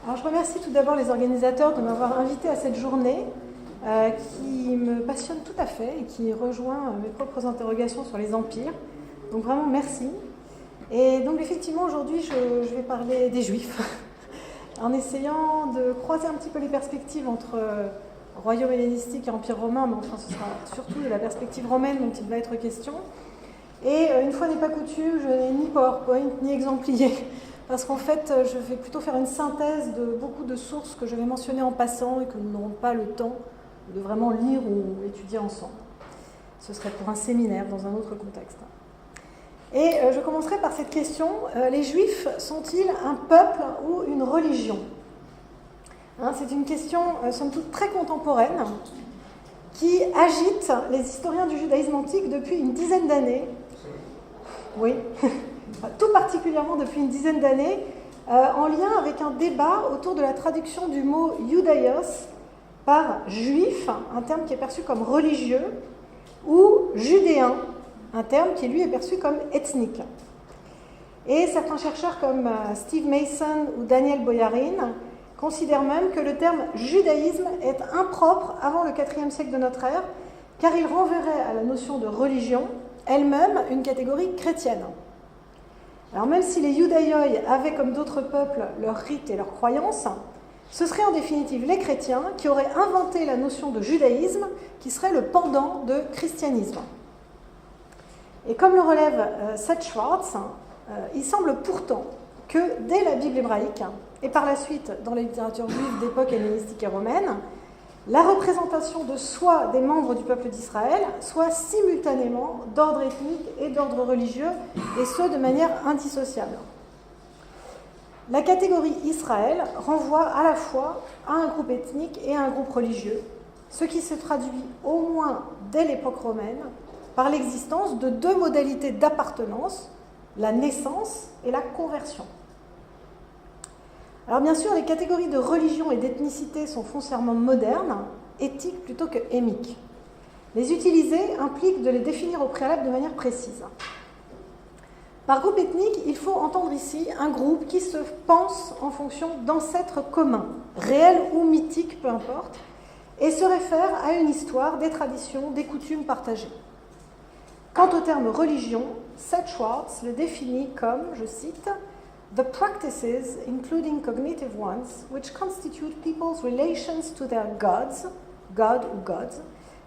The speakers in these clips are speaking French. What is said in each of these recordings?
Alors, je remercie tout d'abord les organisateurs de m'avoir invité à cette journée qui me passionne tout à fait et qui rejoint mes propres interrogations sur les empires. Donc vraiment merci. Et donc effectivement aujourd'hui je vais parler des Juifs en essayant de croiser un petit peu les perspectives entre royaume hellénistique et empire romain, mais enfin ce sera surtout de la perspective romaine dont il va être question. Et une fois n'est pas coutume, je n'ai ni PowerPoint ni exemplier. Parce qu'en fait, je vais plutôt faire une synthèse de beaucoup de sources que je vais mentionner en passant et que nous n'aurons pas le temps de vraiment lire ou étudier ensemble. Ce serait pour un séminaire dans un autre contexte. Et je commencerai par cette question. Les Juifs sont-ils un peuple ou une religion ? C'est une question, somme toute, très contemporaine qui agite les historiens du judaïsme antique depuis une dizaine d'années. Oui. Tout particulièrement depuis une dizaine d'années, en lien avec un débat autour de la traduction du mot « Iudaios » par « juif », un terme qui est perçu comme religieux, ou « judéen », un terme qui lui est perçu comme ethnique. Et certains chercheurs comme Steve Mason ou Daniel Boyarin considèrent même que le terme « judaïsme » est impropre avant le IVe siècle de notre ère, car il renverrait à la notion de religion, elle-même une catégorie chrétienne. Alors même si les Iudaioi avaient, comme d'autres peuples, leurs rites et leurs croyances, ce seraient en définitive les chrétiens qui auraient inventé la notion de judaïsme, qui serait le pendant de christianisme. Et comme le relève Seth Schwartz, il semble pourtant que dès la Bible hébraïque, et par la suite dans la littérature juive d'époque hellénistique et romaine, la représentation de soi des membres du peuple d'Israël soit simultanément d'ordre ethnique et d'ordre religieux, et ce de manière indissociable. La catégorie Israël renvoie à la fois à un groupe ethnique et à un groupe religieux, ce qui se traduit au moins dès l'époque romaine par l'existence de deux modalités d'appartenance, la naissance et la conversion. Alors bien sûr, les catégories de religion et d'ethnicité sont foncièrement modernes, éthiques plutôt que émiques. Les utiliser implique de les définir au préalable de manière précise. Par groupe ethnique, il faut entendre ici un groupe qui se pense en fonction d'ancêtres communs, réels ou mythiques, peu importe, et se réfère à une histoire, des traditions, des coutumes partagées. Quant au terme religion, Seth Schwartz le définit comme, je cite, « the practices, including cognitive ones, which constitute people's relations to their gods », God ou gods,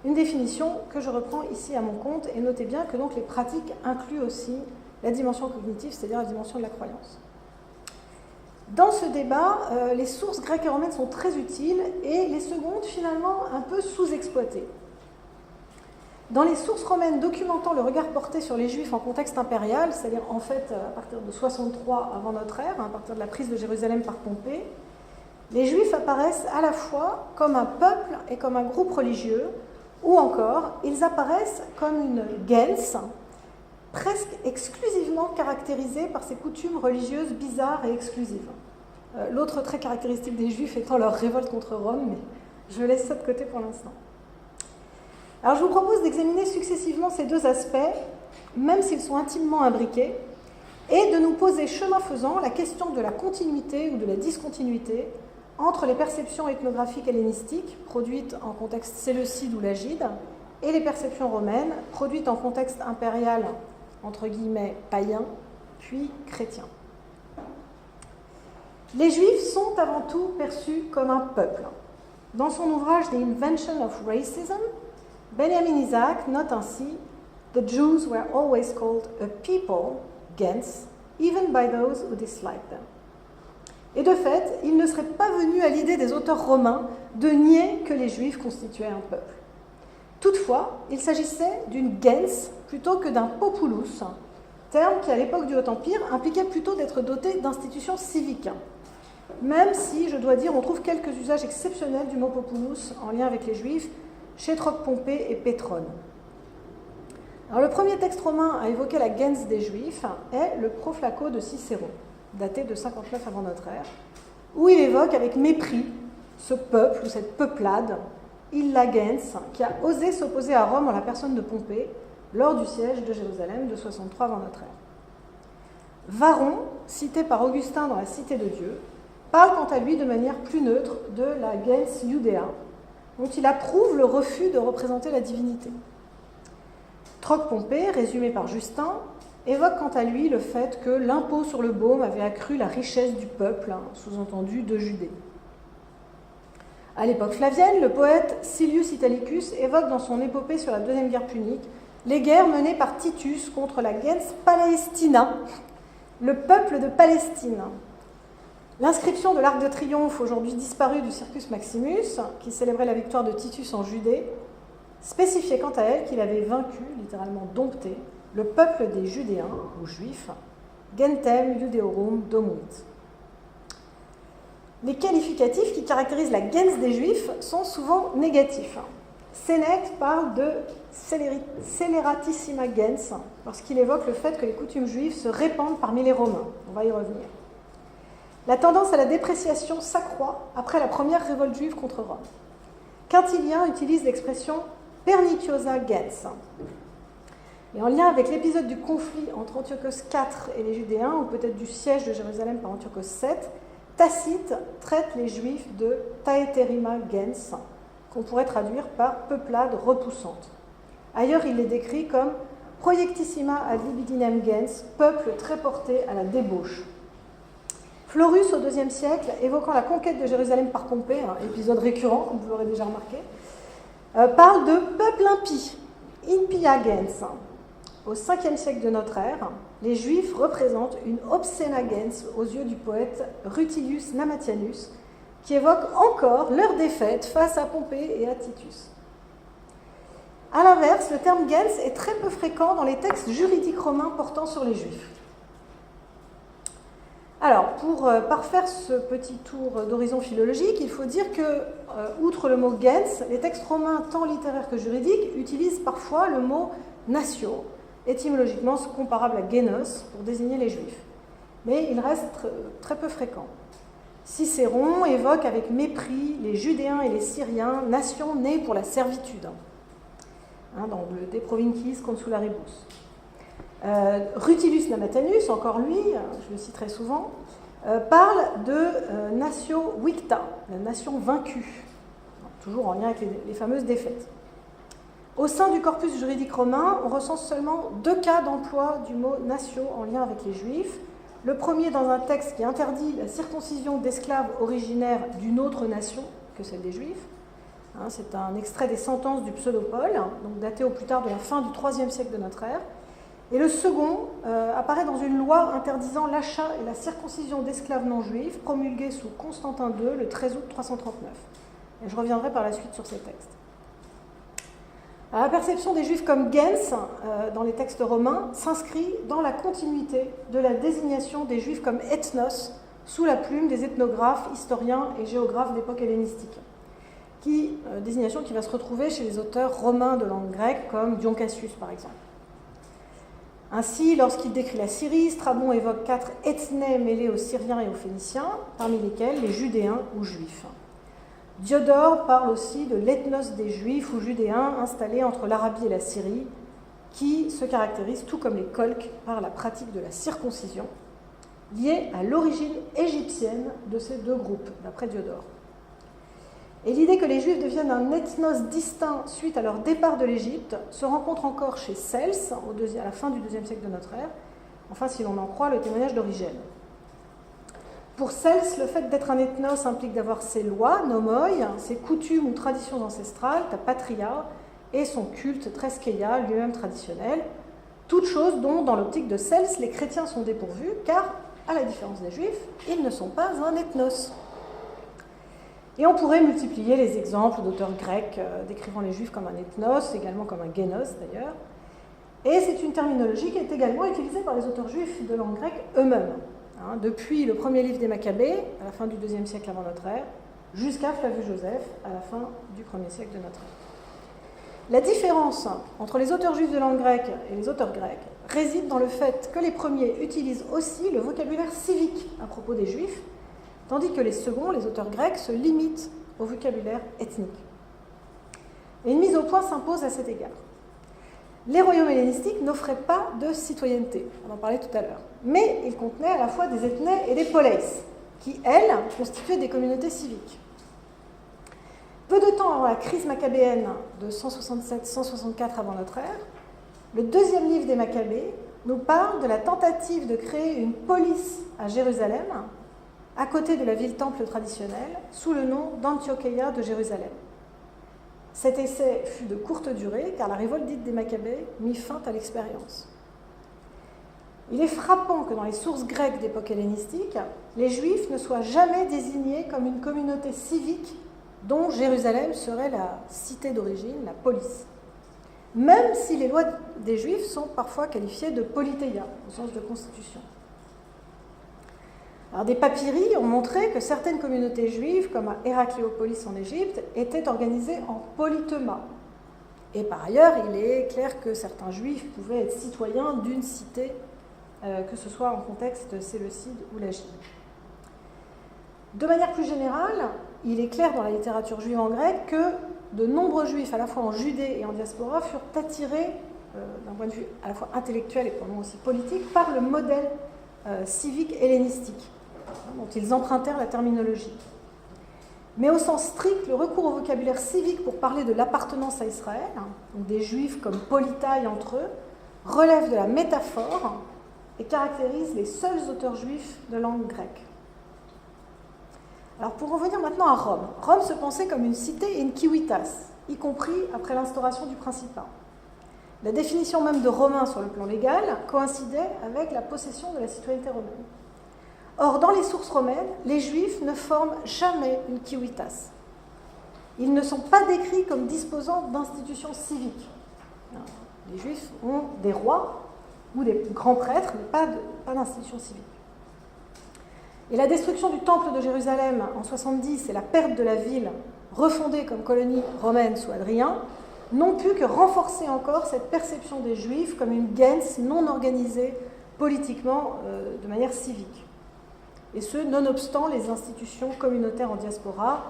une définition que je reprends ici à mon compte, et notez bien que donc les pratiques incluent aussi la dimension cognitive, c'est-à-dire la dimension de la croyance. Dans ce débat, les sources grecques et romaines sont très utiles, et les secondes finalement un peu sous-exploitées. Dans les sources romaines documentant le regard porté sur les Juifs en contexte impérial, c'est-à-dire en fait à partir de 63 avant notre ère, à partir de la prise de Jérusalem par Pompée, les Juifs apparaissent à la fois comme un peuple et comme un groupe religieux, ou encore ils apparaissent comme une gens, presque exclusivement caractérisée par ces coutumes religieuses bizarres et exclusives. L'autre trait caractéristique des Juifs étant leur révolte contre Rome, mais je laisse ça de côté pour l'instant. Alors je vous propose d'examiner successivement ces deux aspects, même s'ils sont intimement imbriqués, et de nous poser chemin faisant la question de la continuité ou de la discontinuité entre les perceptions ethnographiques hellénistiques, produites en contexte séleucide ou lagide, et les perceptions romaines, produites en contexte impérial, entre guillemets, païen, puis chrétien. Les Juifs sont avant tout perçus comme un peuple. Dans son ouvrage The Invention of Racism, Benjamin Isaac note ainsi « The Jews were always called a people, gens, even by those who disliked them ». Et de fait, il ne serait pas venu à l'idée des auteurs romains de nier que les Juifs constituaient un peuple. Toutefois, il s'agissait d'une gens plutôt que d'un populus, terme qui, à l'époque du Haut Empire, impliquait plutôt d'être doté d'institutions civiques. Même si, je dois dire, on trouve quelques usages exceptionnels du mot populus en lien avec les Juifs, chez Troc-Pompée et Pétrone. Alors, le premier texte romain à évoquer la gens des Juifs est le Proflaco de Cicéron, daté de 59 avant notre ère, où il évoque avec mépris ce peuple ou cette peuplade, illa gens, qui a osé s'opposer à Rome en la personne de Pompée lors du siège de Jérusalem de 63 avant notre ère. Varron, cité par Augustin dans la Cité de Dieu, parle quant à lui de manière plus neutre de la gens Judea, dont il approuve le refus de représenter la divinité. Troc-Pompée, résumé par Justin, évoque quant à lui le fait que l'impôt sur le baume avait accru la richesse du peuple, sous-entendu de Judée. À l'époque flavienne, le poète Silius Italicus évoque dans son épopée sur la Deuxième Guerre punique les guerres menées par Titus contre la gens Palestina, le peuple de Palestine. L'inscription de l'Arc de Triomphe, aujourd'hui disparu du Circus Maximus, qui célébrait la victoire de Titus en Judée, spécifiait quant à elle qu'il avait vaincu, littéralement dompté, le peuple des Judéens, ou Juifs, Gentem Judeorum Domunt. Les qualificatifs qui caractérisent la gens des Juifs sont souvent négatifs. Sénèque parle de Sceneratissima gens lorsqu'il évoque le fait que les coutumes juives se répandent parmi les Romains. On va y revenir. La tendance à la dépréciation s'accroît après la première révolte juive contre Rome. Quintilien utilise l'expression perniciosa gens. Et en lien avec l'épisode du conflit entre Antiochos IV et les Judéens, ou peut-être du siège de Jérusalem par Antiochos VII, Tacite traite les Juifs de taeterima gens, qu'on pourrait traduire par peuplade repoussante. Ailleurs, il les décrit comme proiectissima ad libidinem gens, peuple très porté à la débauche. Florus, au IIe siècle, évoquant la conquête de Jérusalem par Pompée, un épisode récurrent, comme vous l'aurez déjà remarqué, parle de peuple impie, impia gens. Au 5e siècle de notre ère, les Juifs représentent une obscena gens aux yeux du poète Rutilius Namatianus, qui évoque encore leur défaite face à Pompée et à Titus. A l'inverse, le terme gens est très peu fréquent dans les textes juridiques romains portant sur les Juifs. Alors, pour parfaire ce petit tour d'horizon philologique, il faut dire que, outre le mot gens, les textes romains, tant littéraires que juridiques, utilisent parfois le mot natio, étymologiquement comparable à génos, pour désigner les Juifs. Mais il reste très peu fréquent. Cicéron évoque avec mépris les Judéens et les Syriens, nations nées pour la servitude, dans le De Provincis Consularibus. Rutilius Namatianus, encore lui, je le citerai souvent, parle de natio victa, la nation vaincue, toujours en lien avec les fameuses défaites. Au sein du corpus juridique romain, on recense seulement 2 cas d'emploi du mot natio en lien avec les Juifs. Le premier dans un texte qui interdit la circoncision d'esclaves originaires d'une autre nation que celle des Juifs. C'est un extrait des sentences du Pseudopole, donc daté au plus tard de la fin du IIIe siècle de notre ère. Et le second apparaît dans une loi interdisant l'achat et la circoncision d'esclaves non juifs, promulguée sous Constantin II le 13 août 339. Et je reviendrai par la suite sur ces textes. La perception des Juifs comme gens dans les textes romains s'inscrit dans la continuité de la désignation des Juifs comme ethnos sous la plume des ethnographes, historiens et géographes d'époque hellénistique. Désignation qui va se retrouver chez les auteurs romains de langue grecque comme Dion Cassius par exemple. Ainsi, lorsqu'il décrit la Syrie, Strabon évoque 4 ethnées mêlées aux Syriens et aux Phéniciens, parmi lesquels les Judéens ou Juifs. Diodore parle aussi de l'ethnos des Juifs ou Judéens installés entre l'Arabie et la Syrie, qui se caractérisent, tout comme les Colques, par la pratique de la circoncision, liée à l'origine égyptienne de ces 2 groupes, d'après Diodore. Et l'idée que les Juifs deviennent un ethnos distinct suite à leur départ de l'Égypte se rencontre encore chez Cels, à la fin du IIe siècle de notre ère, enfin si l'on en croit le témoignage d'Origène. Pour Cels, le fait d'être un ethnos implique d'avoir ses lois, nomoi, ses coutumes ou traditions ancestrales, ta patria, et son culte treskeia, lui-même traditionnel, toutes choses dont, dans l'optique de Cels, les chrétiens sont dépourvus, car, à la différence des Juifs, ils ne sont pas un ethnos. Et on pourrait multiplier les exemples d'auteurs grecs décrivant les Juifs comme un ethnos, également comme un génos d'ailleurs. Et c'est une terminologie qui est également utilisée par les auteurs juifs de langue grecque eux-mêmes. Depuis le premier livre des Maccabées, à la fin du IIe siècle avant notre ère, jusqu'à Flavius Joseph, à la fin du 1er siècle de notre ère. La différence entre les auteurs juifs de langue grecque et les auteurs grecs réside dans le fait que les premiers utilisent aussi le vocabulaire civique à propos des Juifs, tandis que les seconds, les auteurs grecs, se limitent au vocabulaire ethnique. Et une mise au point s'impose à cet égard. Les royaumes hellénistiques n'offraient pas de citoyenneté, on en parlait tout à l'heure, mais ils contenaient à la fois des ethnées et des poleis. qui, elles, constituaient des communautés civiques. Peu de temps avant la crise maccabéenne de 167-164 avant notre ère, le deuxième livre des Maccabées nous parle de la tentative de créer une police à Jérusalem, à côté de la ville-temple traditionnelle, sous le nom d'Antiocheia de Jérusalem. Cet essai fut de courte durée, car la révolte dite des Maccabées mit fin à l'expérience. Il est frappant que dans les sources grecques d'époque hellénistique, les Juifs ne soient jamais désignés comme une communauté civique dont Jérusalem serait la cité d'origine, la police. Même si les lois des Juifs sont parfois qualifiées de politeia, au sens de constitution. Alors, des papyri ont montré que certaines communautés juives, comme à Héracléopolis en Égypte, étaient organisées en politeuma. Et par ailleurs, il est clair que certains juifs pouvaient être citoyens d'une cité, que ce soit en contexte séleucide ou lagide. De manière plus générale, il est clair dans la littérature juive en grec que de nombreux juifs, à la fois en Judée et en diaspora, furent attirés, d'un point de vue à la fois intellectuel et probablement aussi politique, par le modèle civique hellénistique, dont ils empruntèrent la terminologie. Mais au sens strict, le recours au vocabulaire civique pour parler de l'appartenance à Israël, donc des juifs comme politaï entre eux, relève de la métaphore et caractérise les seuls auteurs juifs de langue grecque. Alors pour revenir maintenant à Rome, Rome se pensait comme une cité et une civitas, y compris après l'instauration du Principat. La définition même de romain sur le plan légal coïncidait avec la possession de la citoyenneté romaine. Or, dans les sources romaines, les Juifs ne forment jamais une civitas. Ils ne sont pas décrits comme disposant d'institutions civiques. Les Juifs ont des rois ou des grands prêtres, mais pas d'institutions civiques. Et la destruction du temple de Jérusalem en 70 et la perte de la ville, refondée comme colonie romaine sous Hadrien, n'ont pu que renforcer encore cette perception des Juifs comme une gens non organisée politiquement de manière civique. Et ce, nonobstant les institutions communautaires en diaspora,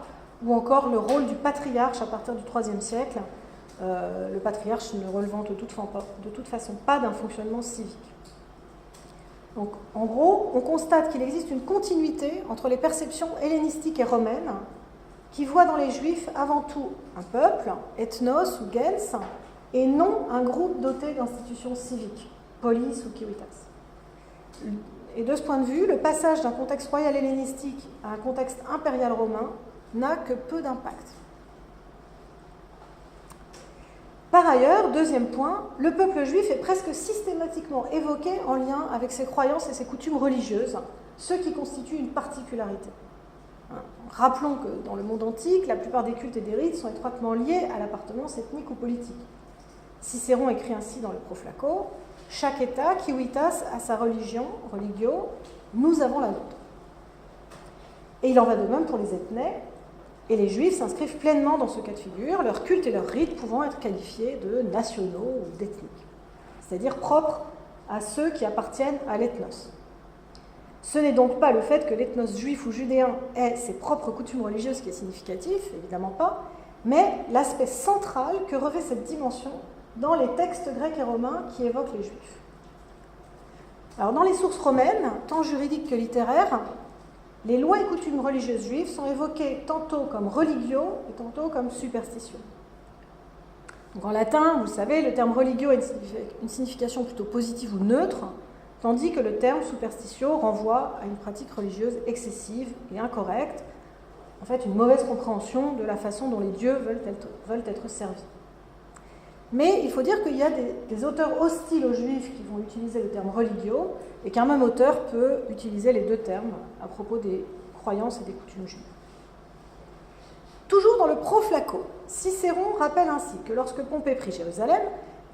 ou encore le rôle du patriarche à partir du IIIe siècle, le patriarche ne relevant de toute façon pas d'un fonctionnement civique. Donc, en gros, on constate qu'il existe une continuité entre les perceptions hellénistiques et romaines qui voient dans les Juifs avant tout un peuple, ethnos ou gens, et non un groupe doté d'institutions civiques, polis ou civitas. Et de ce point de vue, le passage d'un contexte royal hellénistique à un contexte impérial romain n'a que peu d'impact. Par ailleurs, deuxième point, le peuple juif est presque systématiquement évoqué en lien avec ses croyances et ses coutumes religieuses, ce qui constitue une particularité. Rappelons que dans le monde antique, la plupart des cultes et des rites sont étroitement liés à l'appartenance ethnique ou politique. Cicéron écrit ainsi dans le Proflaco, « Chaque État, civitas, a sa religion, religio, nous avons la nôtre. » Et il en va de même pour les ethnées, et les Juifs s'inscrivent pleinement dans ce cas de figure, leurs cultes et leurs rites pouvant être qualifiés de nationaux ou d'ethniques, c'est-à-dire propres à ceux qui appartiennent à l'ethnos. Ce n'est donc pas le fait que l'ethnos juif ou judéen ait ses propres coutumes religieuses qui est significatif, évidemment pas, mais l'aspect central que revêt cette dimension dans les textes grecs et romains qui évoquent les Juifs. Alors, dans les sources romaines, tant juridiques que littéraires, les lois et coutumes religieuses juives sont évoquées tantôt comme religio et tantôt comme superstitio. Donc en latin, vous le savez, le terme religio a une signification plutôt positive ou neutre, tandis que le terme superstitio renvoie à une pratique religieuse excessive et incorrecte, en fait une mauvaise compréhension de la façon dont les dieux veulent être servis. Mais il faut dire qu'il y a des auteurs hostiles aux Juifs qui vont utiliser le terme religio et qu'un même auteur peut utiliser les deux termes à propos des croyances et des coutumes juives. Toujours dans le Proflaco, Cicéron rappelle ainsi que lorsque Pompée prit Jérusalem,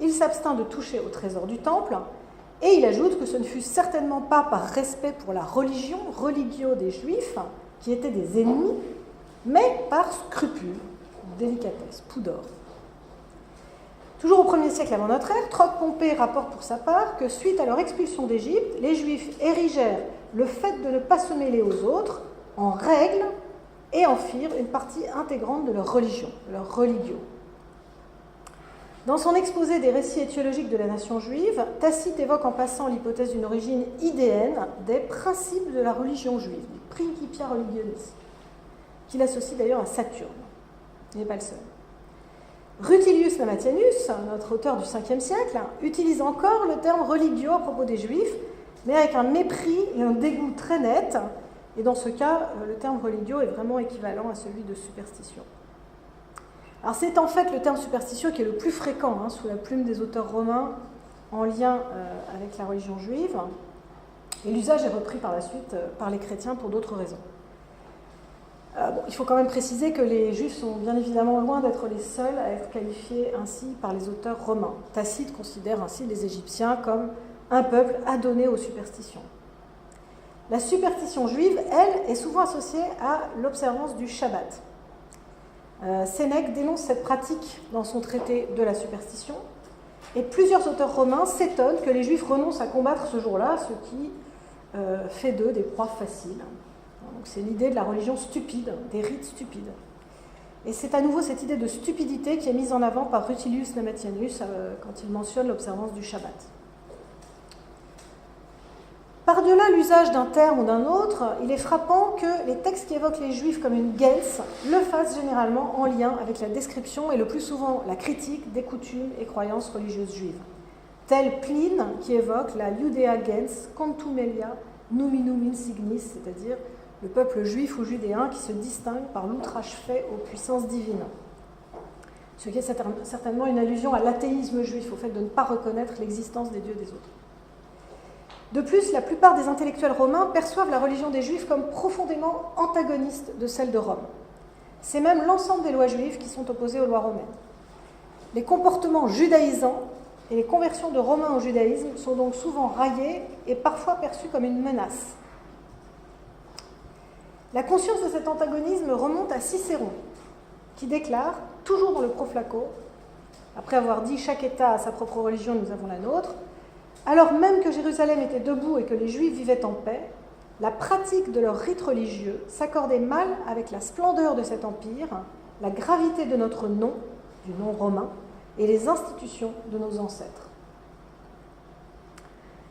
il s'abstint de toucher au trésor du temple et il ajoute que ce ne fut certainement pas par respect pour la religion, religio des Juifs, qui étaient des ennemis, mais par scrupule, délicatesse, pudor. Toujours au 1er siècle avant notre ère, Troc Pompée rapporte pour sa part que suite à leur expulsion d'Égypte, les Juifs érigèrent le fait de ne pas se mêler aux autres en règle et en firent une partie intégrante de leur religion, de leur religio. Dans son exposé des récits étiologiques de la nation juive, Tacite évoque en passant l'hypothèse d'une origine idéenne des principes de la religion juive, du Principia Religionis, qu'il associe d'ailleurs à Saturne. Il n'est pas le seul. Rutilius Nammatianus, notre auteur du 5e siècle, utilise encore le terme religio à propos des Juifs, mais avec un mépris et un dégoût très net. Et dans ce cas, le terme religio est vraiment équivalent à celui de superstition. Alors c'est en fait le terme superstitieux qui est le plus fréquent sous la plume des auteurs romains en lien avec la religion juive. Et l'usage est repris par la suite par les chrétiens pour d'autres raisons. Il faut quand même préciser que les Juifs sont bien évidemment loin d'être les seuls à être qualifiés ainsi par les auteurs romains. Tacite considère ainsi les Égyptiens comme un peuple adonné aux superstitions. La superstition juive, elle, est souvent associée à l'observance du Shabbat. Sénèque dénonce cette pratique dans son traité de la superstition, et plusieurs auteurs romains s'étonnent que les Juifs renoncent à combattre ce jour-là, ce qui fait d'eux des proies faciles. Donc c'est l'idée de la religion stupide, des rites stupides. Et c'est à nouveau cette idée de stupidité qui est mise en avant par Rutilius Nammatianus quand il mentionne l'observance du Shabbat. Par-delà l'usage d'un terme ou d'un autre, il est frappant que les textes qui évoquent les Juifs comme une gens le fassent généralement en lien avec la description et le plus souvent la critique des coutumes et croyances religieuses juives. Tel Pline qui évoque la Judea gens contumelia numinum insignis, c'est-à-dire le peuple juif ou judéen qui se distingue par l'outrage fait aux puissances divines. Ce qui est certainement une allusion à l'athéisme juif, au fait de ne pas reconnaître l'existence des dieux des autres. De plus, la plupart des intellectuels romains perçoivent la religion des Juifs comme profondément antagoniste de celle de Rome. C'est même l'ensemble des lois juives qui sont opposées aux lois romaines. Les comportements judaïsants et les conversions de Romains au judaïsme sont donc souvent raillés et parfois perçus comme une menace. La conscience de cet antagonisme remonte à Cicéron, qui déclare, toujours dans le Proflaco, après avoir dit « chaque État a sa propre religion, nous avons la nôtre », alors même que Jérusalem était debout et que les Juifs vivaient en paix, la pratique de leurs rites religieux s'accordait mal avec la splendeur de cet empire, la gravité de notre nom, du nom romain, et les institutions de nos ancêtres.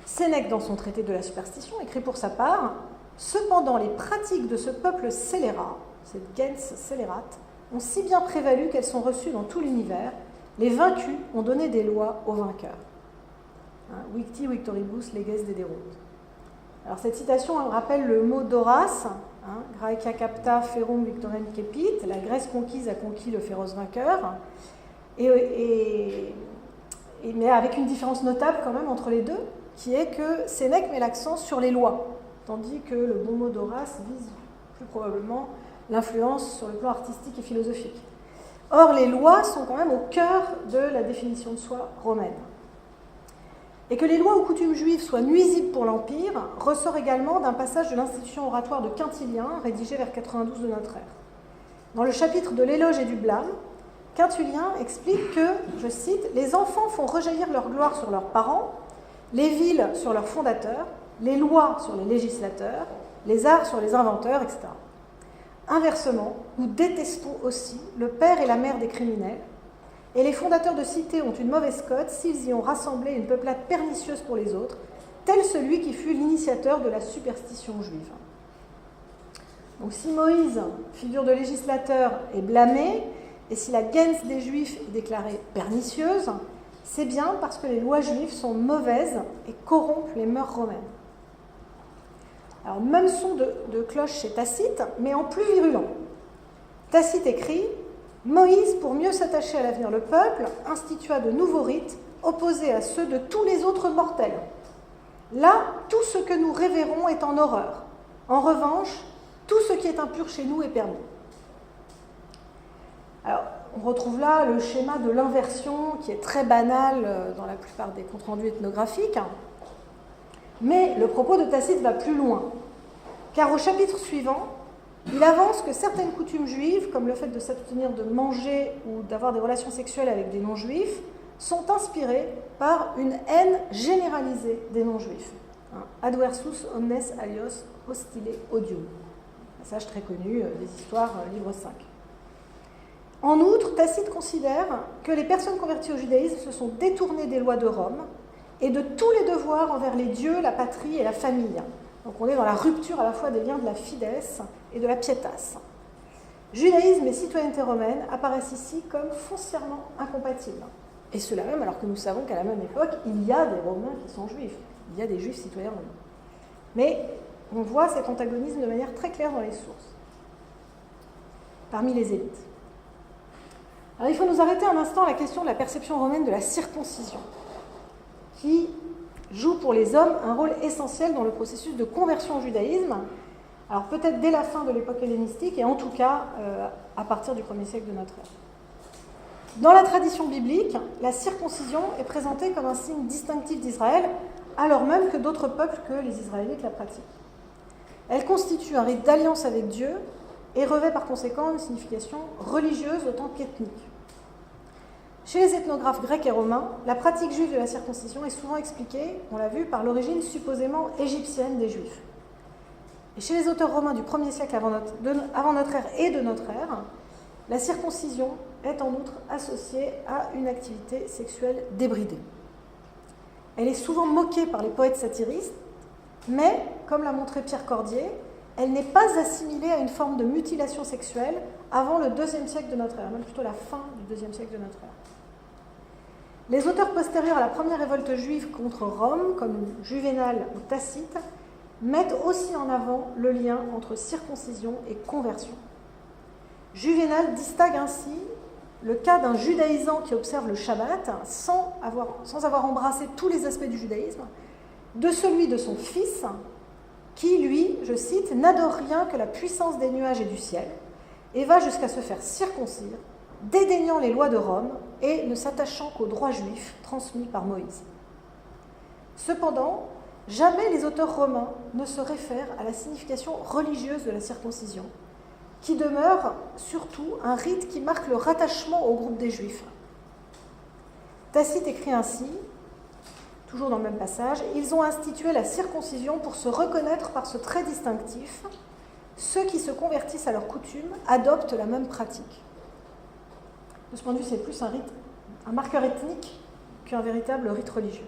Sénèque, dans son traité de la superstition, écrit pour sa part « Cependant, les pratiques de ce peuple scélérat, cette gens scélérate, ont si bien prévalu qu'elles sont reçues dans tout l'univers. Les vaincus ont donné des lois aux vainqueurs. » Victi victoribus leges dederunt. Alors cette citation rappelle le mot d'Horace, Graecia capta ferum victorem cepit, la Grèce conquise a conquis le féroce vainqueur, mais avec une différence notable quand même entre les deux, qui est que Sénèque met l'accent sur les lois, tandis que le bon mot d'Horace vise plus probablement l'influence sur le plan artistique et philosophique. Or, les lois sont quand même au cœur de la définition de soi romaine. Et que les lois ou coutumes juives soient nuisibles pour l'Empire ressort également d'un passage de l'institution oratoire de Quintilien, rédigé vers 92 de notre ère. Dans le chapitre de l'éloge et du blâme, Quintulien explique que, je cite, « Les enfants font rejaillir leur gloire sur leurs parents, les villes sur leurs fondateurs, les lois sur les législateurs, les arts sur les inventeurs, etc. Inversement, nous détestons aussi le père et la mère des criminels, et les fondateurs de cités ont une mauvaise cote s'ils y ont rassemblé une peuplade pernicieuse pour les autres, tel celui qui fut l'initiateur de la superstition juive. » Donc si Moïse, figure de législateur, est blâmé, et si la gens des Juifs est déclarée pernicieuse, c'est bien parce que les lois juives sont mauvaises et corrompent les mœurs romaines. Alors, même son de cloche chez Tacite, mais en plus virulent. Tacite écrit « Moïse, pour mieux s'attacher à l'avenir le peuple, institua de nouveaux rites opposés à ceux de tous les autres mortels. Là, tout ce que nous révérons est en horreur. En revanche, tout ce qui est impur chez nous est permis. » Alors, on retrouve là le schéma de l'inversion qui est très banal dans la plupart des comptes rendus ethnographiques. Mais le propos de Tacite va plus loin, car au chapitre suivant, il avance que certaines coutumes juives, comme le fait de s'abstenir de manger ou d'avoir des relations sexuelles avec des non-juifs, sont inspirées par une haine généralisée des non-juifs. Adversus omnes alios hostile odium. Passage très connu des histoires, livre 5. En outre, Tacite considère que les personnes converties au judaïsme se sont détournées des lois de Rome et de tous les devoirs envers les dieux, la patrie et la famille. Donc on est dans la rupture à la fois des liens de la fides et de la pietas. Judaïsme et citoyenneté romaine apparaissent ici comme foncièrement incompatibles. Et cela même alors que nous savons qu'à la même époque, il y a des Romains qui sont juifs. Il y a des juifs citoyens romains. Mais on voit cet antagonisme de manière très claire dans les sources, parmi les élites. Alors il faut nous arrêter un instant à la question de la perception romaine de la circoncision, qui joue pour les hommes un rôle essentiel dans le processus de conversion au judaïsme, alors peut-être dès la fin de l'époque hellénistique, et en tout cas à partir du 1er siècle de notre ère. Dans la tradition biblique, la circoncision est présentée comme un signe distinctif d'Israël, alors même que d'autres peuples que les Israélites la pratiquent. Elle constitue un rite d'alliance avec Dieu et revêt par conséquent une signification religieuse autant qu'ethnique. Chez les ethnographes grecs et romains, la pratique juive de la circoncision est souvent expliquée, on l'a vu, par l'origine supposément égyptienne des Juifs. Et chez les auteurs romains du 1er siècle avant notre ère et de notre ère, la circoncision est en outre associée à une activité sexuelle débridée. Elle est souvent moquée par les poètes satiristes, mais, comme l'a montré Pierre Cordier, elle n'est pas assimilée à une forme de mutilation sexuelle avant le IIe siècle de notre ère, même plutôt la fin du IIe siècle de notre ère. Les auteurs postérieurs à la première révolte juive contre Rome, comme Juvénal ou Tacite, mettent aussi en avant le lien entre circoncision et conversion. Juvénal distingue ainsi le cas d'un judaïsant qui observe le Shabbat sans avoir embrassé tous les aspects du judaïsme, de celui de son fils qui, lui, je cite, n'adore rien que la puissance des nuages et du ciel et va jusqu'à se faire circoncire, dédaignant les lois de Rome et ne s'attachant qu'aux droits juifs transmis par Moïse. Cependant, jamais les auteurs romains ne se réfèrent à la signification religieuse de la circoncision, qui demeure surtout un rite qui marque le rattachement au groupe des Juifs. Tacite écrit ainsi, toujours dans le même passage, « Ils ont institué la circoncision pour se reconnaître par ce trait distinctif. Ceux qui se convertissent à leurs coutumes adoptent la même pratique. » De ce point de vue, c'est plus un marqueur ethnique qu'un véritable rite religieux.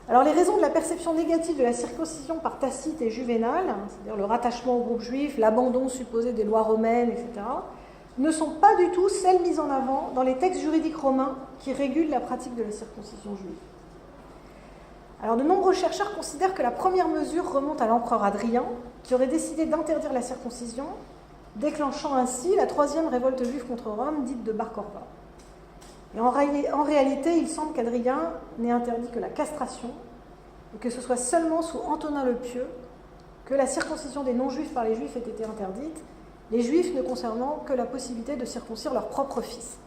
Alors, les raisons de la perception négative de la circoncision par Tacite et Juvénal, c'est-à-dire le rattachement au groupe juif, l'abandon supposé des lois romaines, etc., ne sont pas du tout celles mises en avant dans les textes juridiques romains qui régulent la pratique de la circoncision juive. Alors, de nombreux chercheurs considèrent que la première mesure remonte à l'empereur Hadrien, qui aurait décidé d'interdire la circoncision, déclenchant ainsi la troisième révolte juive contre Rome, dite de Bar Korba. Et en réalité, il semble qu'Adrien n'ait interdit que la castration, et que ce soit seulement sous Antonin le Pieux que la circoncision des non-juifs par les juifs ait été interdite, les juifs ne concernant que la possibilité de circoncire leur propre fils.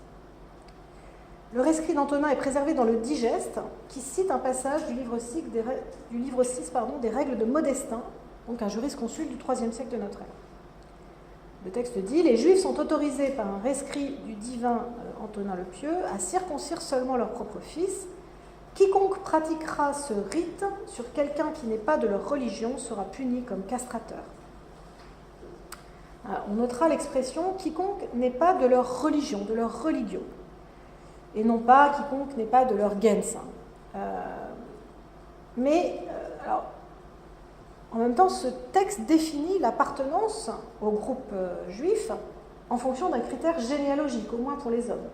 Le rescrit d'Antonin est préservé dans le Digeste, qui cite un passage du livre 6 des règles de Modestin, donc un jurisconsulte du IIIe siècle de notre ère. Le texte dit « Les Juifs sont autorisés par un rescrit du divin Antonin le Pieux à circoncire seulement leur propre fils. Quiconque pratiquera ce rite sur quelqu'un qui n'est pas de leur religion sera puni comme castrateur. » On notera l'expression « quiconque n'est pas de leur religion, de leur religio », et non pas « quiconque n'est pas de leur gens ». Alors, en même temps, ce texte définit l'appartenance au groupe juif en fonction d'un critère généalogique, au moins pour les hommes.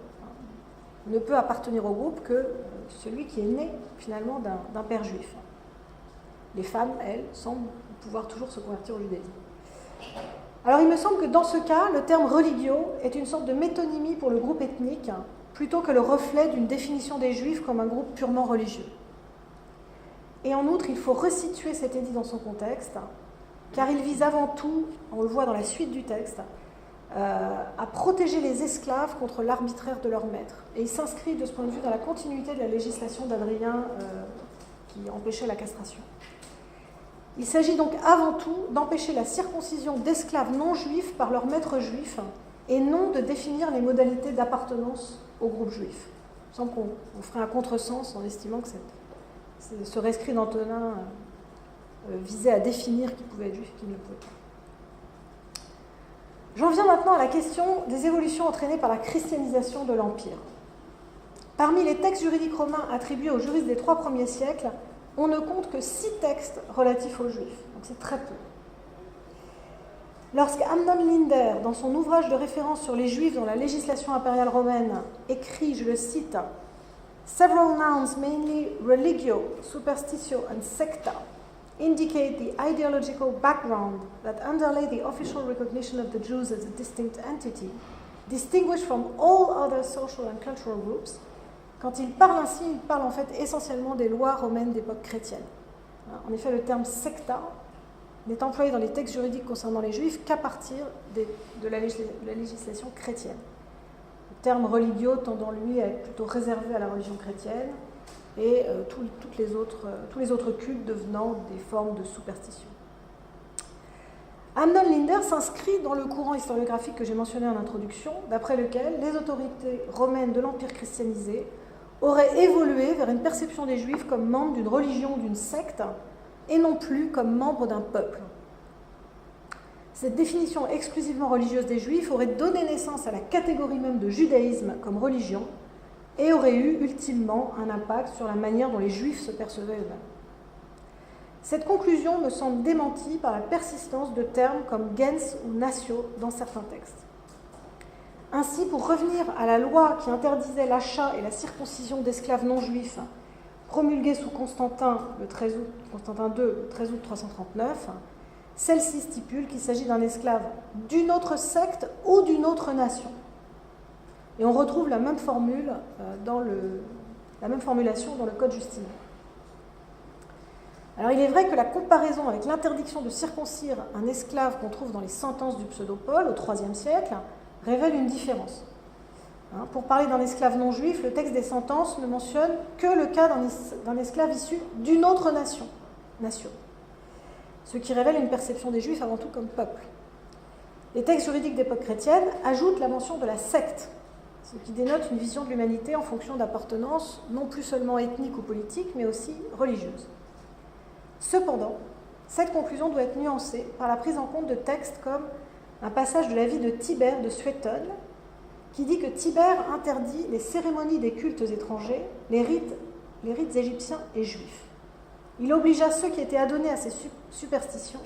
On ne peut appartenir au groupe que celui qui est né finalement d'un père juif. Les femmes, elles, semblent pouvoir toujours se convertir au judaïsme. Alors il me semble que dans ce cas, le terme religio est une sorte de métonymie pour le groupe ethnique, plutôt que le reflet d'une définition des juifs comme un groupe purement religieux. Et en outre, il faut resituer cet édit dans son contexte, car il vise avant tout, on le voit dans la suite du texte, à protéger les esclaves contre l'arbitraire de leur maître. Et il s'inscrit de ce point de vue dans la continuité de la législation d'Adrien qui empêchait la castration. Il s'agit donc avant tout d'empêcher la circoncision d'esclaves non juifs par leur maître juif et non de définir les modalités d'appartenance au groupe juif. Il me semble qu'on ferait un contresens en estimant que ce rescrit d'Antonin visait à définir qui pouvait être juif et qui ne le pouvait pas. J'en viens maintenant à la question des évolutions entraînées par la christianisation de l'Empire. Parmi les textes juridiques romains attribués aux juristes des 3 premiers siècles, on ne compte que 6 textes relatifs aux Juifs, donc c'est très peu. Lorsque Amnon Linder, dans son ouvrage de référence sur les Juifs dans la législation impériale romaine, écrit, je le cite, « Several nouns, mainly religio, superstitio and secta, indicate the ideological background that underlay the official recognition of the Jews as a distinct entity, distinguished from all other social and cultural groups. » Quand il parle ainsi, il parle en fait essentiellement des lois romaines d'époque chrétienne. En effet, le terme secta n'est employé dans les textes juridiques concernant les Juifs qu'à partir de la législation chrétienne. Le terme religio tendant, lui, à être plutôt réservé à la religion chrétienne et tous les autres cultes devenant des formes de superstition. Amnon Linder s'inscrit dans le courant historiographique que j'ai mentionné en introduction, d'après lequel les autorités romaines de l'Empire christianisé auraient évolué vers une perception des Juifs comme membres d'une religion ou d'une secte, et non plus comme membres d'un peuple. Cette définition exclusivement religieuse des Juifs aurait donné naissance à la catégorie même de judaïsme comme religion et aurait eu ultimement un impact sur la manière dont les Juifs se percevaient eux-mêmes. Cette conclusion me semble démentie par la persistance de termes comme gens ou natio dans certains textes. Ainsi, pour revenir à la loi qui interdisait l'achat et la circoncision d'esclaves non juifs, promulguée sous Constantin II, le 13 août 339, celle-ci stipule qu'il s'agit d'un esclave d'une autre secte ou d'une autre nation. Et on retrouve la même formulation dans le Code justinien. Alors il est vrai que la comparaison avec l'interdiction de circoncire un esclave qu'on trouve dans les sentences du Pseudo-Paul au IIIe siècle révèle une différence. Pour parler d'un esclave non juif, le texte des sentences ne mentionne que le cas d'un esclave issu d'une autre nation, ce qui révèle une perception des Juifs avant tout comme peuple. Les textes juridiques d'époque chrétienne ajoutent la mention de la secte, ce qui dénote une vision de l'humanité en fonction d'appartenance non plus seulement ethnique ou politique, mais aussi religieuse. Cependant, cette conclusion doit être nuancée par la prise en compte de textes comme un passage de la vie de Tibère de Suétone, qui dit que Tibère interdit les cérémonies des cultes étrangers, les rites égyptiens et juifs. Il obligea ceux qui étaient adonnés à ces superstitions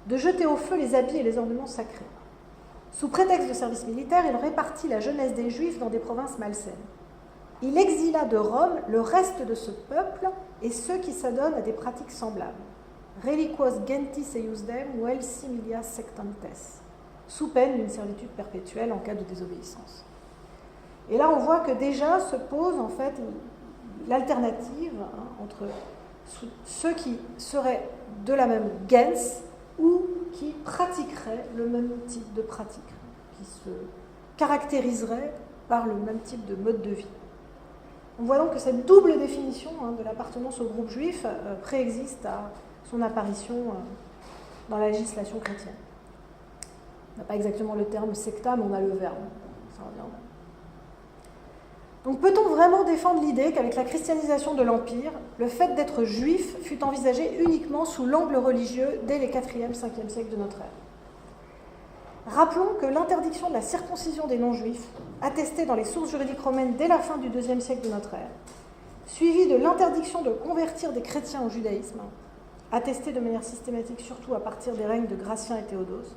de jeter au feu les habits et les ornements sacrés. Sous prétexte de service militaire, il répartit la jeunesse des Juifs dans des provinces malsaines. Il exila de Rome le reste de ce peuple et ceux qui s'adonnent à des pratiques semblables. Reliquos gentis eiusdem vel similia sectantes, sous peine d'une servitude perpétuelle en cas de désobéissance. Et là, on voit que déjà se pose en fait l'alternative entre ceux qui seraient de la même gens ou qui pratiqueraient le même type de pratique, qui se caractériseraient par le même type de mode de vie. On voit donc que cette double définition de l'appartenance au groupe juif préexiste à son apparition dans la législation chrétienne. On n'a pas exactement le terme secta, mais on a le verbe. Ça revient. Donc peut-on vraiment défendre l'idée qu'avec la christianisation de l'Empire, le fait d'être juif fut envisagé uniquement sous l'angle religieux dès les 4e, 5e siècles de notre ère ? Rappelons que l'interdiction de la circoncision des non-juifs, attestée dans les sources juridiques romaines dès la fin du IIe siècle de notre ère, suivie de l'interdiction de convertir des chrétiens au judaïsme, attestée de manière systématique surtout à partir des règnes de Gratien et Théodose,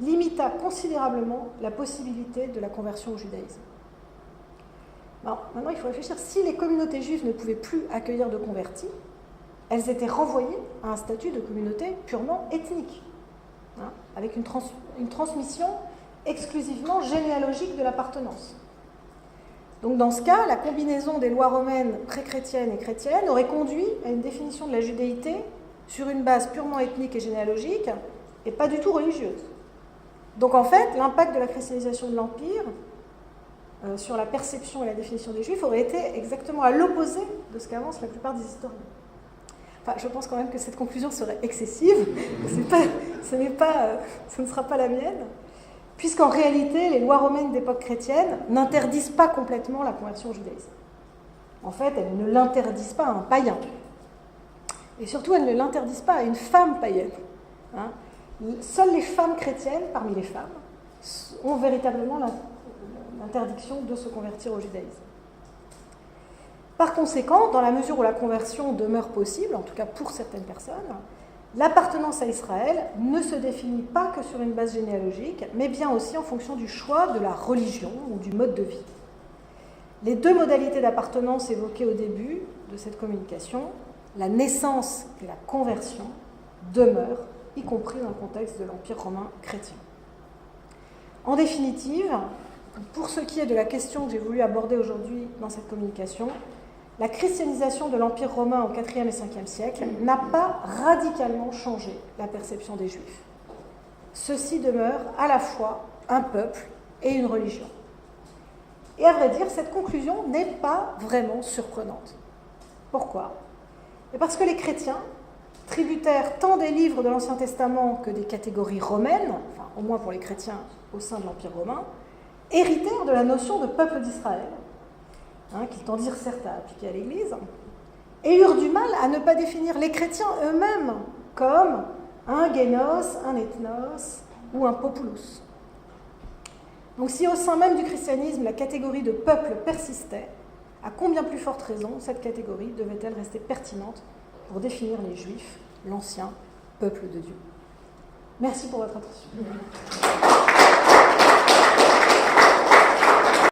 limita considérablement la possibilité de la conversion au judaïsme. Alors, maintenant, il faut réfléchir. Si les communautés juives ne pouvaient plus accueillir de convertis, elles étaient renvoyées à un statut de communauté purement ethnique, avec une transmission exclusivement généalogique de l'appartenance. Donc, dans ce cas, la combinaison des lois romaines pré-chrétiennes et chrétiennes aurait conduit à une définition de la judéité sur une base purement ethnique et généalogique, et pas du tout religieuse. Donc, en fait, l'impact de la christianisation de l'Empire sur la perception et la définition des Juifs aurait été exactement à l'opposé de ce qu'avancent la plupart des historiens. Enfin, je pense quand même que cette conclusion serait excessive, ce ne sera pas la mienne, puisqu'en réalité, les lois romaines d'époque chrétienne n'interdisent pas complètement la conversion au judaïsme. En fait, elles ne l'interdisent pas à un païen. Et surtout, elles ne l'interdisent pas à une femme païenne. Seules les femmes chrétiennes, parmi les femmes, ont véritablement l'interdiction de se convertir au judaïsme. Par conséquent, dans la mesure où la conversion demeure possible, en tout cas pour certaines personnes, l'appartenance à Israël ne se définit pas que sur une base généalogique, mais bien aussi en fonction du choix de la religion ou du mode de vie. Les deux modalités d'appartenance évoquées au début de cette communication, la naissance et la conversion, demeurent, y compris dans le contexte de l'Empire romain chrétien. En définitive, pour ce qui est de la question que j'ai voulu aborder aujourd'hui dans cette communication, la christianisation de l'Empire romain au IVe et Ve siècle n'a pas radicalement changé la perception des Juifs. Ceux-ci demeurent à la fois un peuple et une religion. Et à vrai dire, cette conclusion n'est pas vraiment surprenante. Pourquoi ? Parce que les chrétiens, tributaires tant des livres de l'Ancien Testament que des catégories romaines, enfin au moins pour les chrétiens au sein de l'Empire romain, héritèrent de la notion de peuple d'Israël, qu'ils tendirent certes à appliquer à l'Église, et eurent du mal à ne pas définir les chrétiens eux-mêmes comme un génos, un ethnos ou un populus. Donc si au sein même du christianisme la catégorie de peuple persistait, à combien plus forte raison cette catégorie devait-elle rester pertinente pour définir les Juifs, l'ancien peuple de Dieu. Merci pour votre attention.